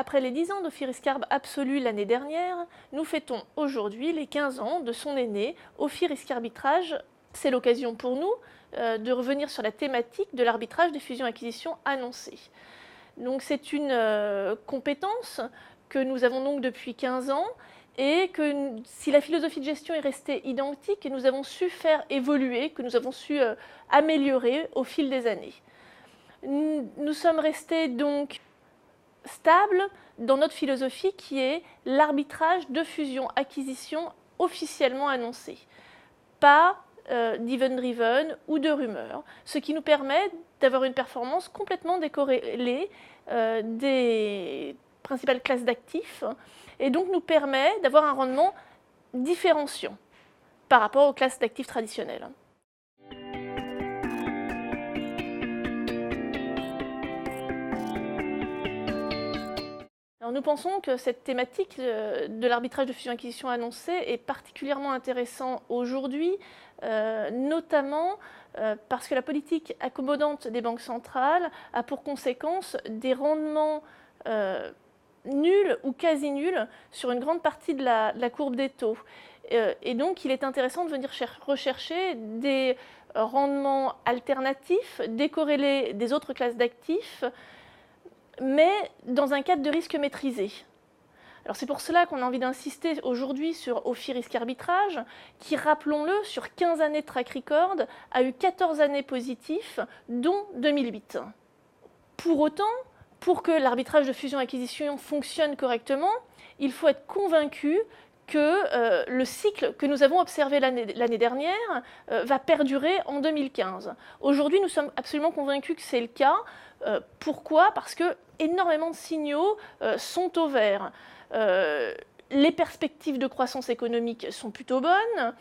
Après les 10 ans d'Ophiris Carb absolu l'année dernière, nous fêtons aujourd'hui les 15 ans de son aîné, Ophiris Carbitrage. C'est l'occasion pour nous de revenir sur la thématique de l'arbitrage des fusions-acquisitions annoncées. Donc c'est une compétence que nous avons donc depuis 15 ans et que si la philosophie de gestion est restée identique, nous avons su faire évoluer, que nous avons su améliorer au fil des années. Nous sommes restés donc stables dans notre philosophie qui est l'arbitrage de fusion-acquisition officiellement annoncé, pas d'event-driven ou de rumeurs, ce qui nous permet d'avoir une performance complètement décorrélée des principales classes d'actifs et donc nous permet d'avoir un rendement différenciant par rapport aux classes d'actifs traditionnelles. Alors nous pensons que cette thématique de l'arbitrage de fusion-acquisition annoncé est particulièrement intéressante aujourd'hui, notamment parce que la politique accommodante des banques centrales a pour conséquence des rendements nuls ou quasi nuls sur une grande partie de la courbe des taux. Et donc il est intéressant de venir rechercher des rendements alternatifs, décorrélés des autres classes d'actifs, mais dans un cadre de risque maîtrisé. Alors c'est pour cela qu'on a envie d'insister aujourd'hui sur Ophiris Carbitrage, qui, rappelons-le, sur 15 années de track record, a eu 14 années positives, dont 2008. Pour autant, pour que l'arbitrage de fusion-acquisition fonctionne correctement, il faut être convaincu que le cycle que nous avons observé l'année dernière va perdurer en 2015. Aujourd'hui, nous sommes absolument convaincus que c'est le cas. Pourquoi ? Parce que énormément de signaux sont au vert. Les perspectives de croissance économique sont plutôt bonnes,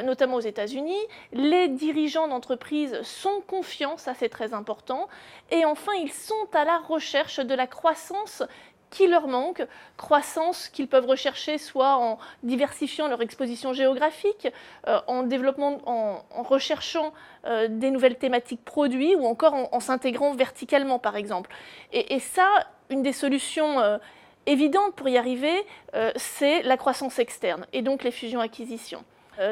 notamment aux États-Unis. Les dirigeants d'entreprises sont confiants, ça c'est très important. Et enfin, ils sont à la recherche de la croissance qui leur manque, croissance qu'ils peuvent rechercher soit en diversifiant leur exposition géographique, en recherchant des nouvelles thématiques produits ou encore en s'intégrant verticalement par exemple. Et ça, une des solutions évidentes pour y arriver, c'est la croissance externe et donc les fusions-acquisitions.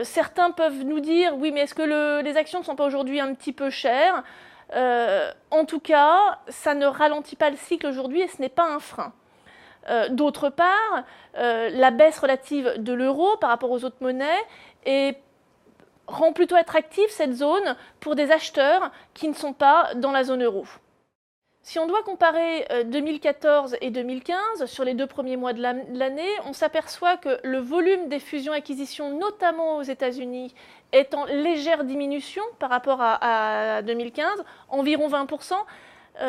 Certains peuvent nous dire, oui mais est-ce que les actions ne sont pas aujourd'hui un petit peu chères ? En tout cas, ça ne ralentit pas le cycle aujourd'hui et ce n'est pas un frein. D'autre part, la baisse relative de l'euro par rapport aux autres monnaies rend plutôt attractive cette zone pour des acheteurs qui ne sont pas dans la zone euro. Si on doit comparer 2014 et 2015, sur les 2 premiers mois de l'année, on s'aperçoit que le volume des fusions-acquisitions, notamment aux États-Unis, est en légère diminution par rapport à 2015, environ 20%,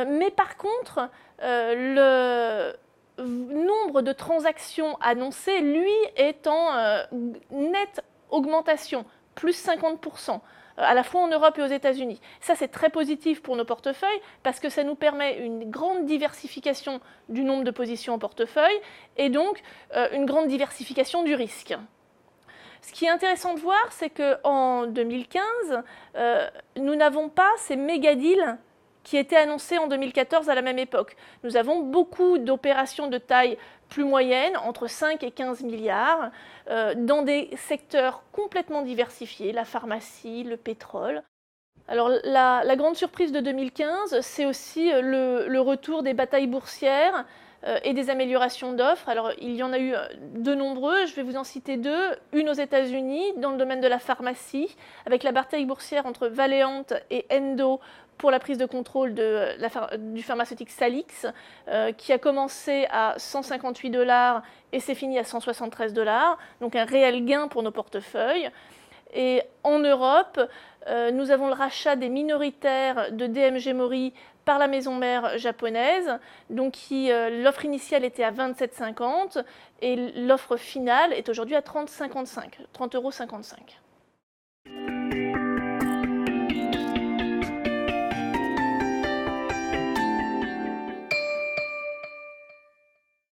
mais par contre, le nombre de transactions annoncées, lui, est en nette augmentation, plus 50%, à la fois en Europe et aux États-Unis. Ça, c'est très positif pour nos portefeuilles parce que ça nous permet une grande diversification du nombre de positions en portefeuille et donc une grande diversification du risque. Ce qui est intéressant de voir, c'est qu'en 2015, nous n'avons pas ces méga deals qui étaient annoncés en 2014 à la même époque. Nous avons beaucoup d'opérations de taille plus moyenne, entre 5 et 15 milliards, dans des secteurs complètement diversifiés, la pharmacie, le pétrole. Alors la grande surprise de 2015, c'est aussi le retour des batailles boursières et des améliorations d'offres. Alors il y en a eu de nombreux, je vais vous en citer 2. Une aux États-Unis, dans le domaine de la pharmacie, avec la bataille boursière entre Valeant et Endo, pour la prise de contrôle du pharmaceutique Salix, qui a commencé à 158 $ et s'est fini à 173 $, donc un réel gain pour nos portefeuilles. Et en Europe, nous avons le rachat des minoritaires de DMG Mori par la maison mère japonaise, donc l'offre initiale était à 27,50 € et l'offre finale est aujourd'hui à 30,55 €, 30,55 €.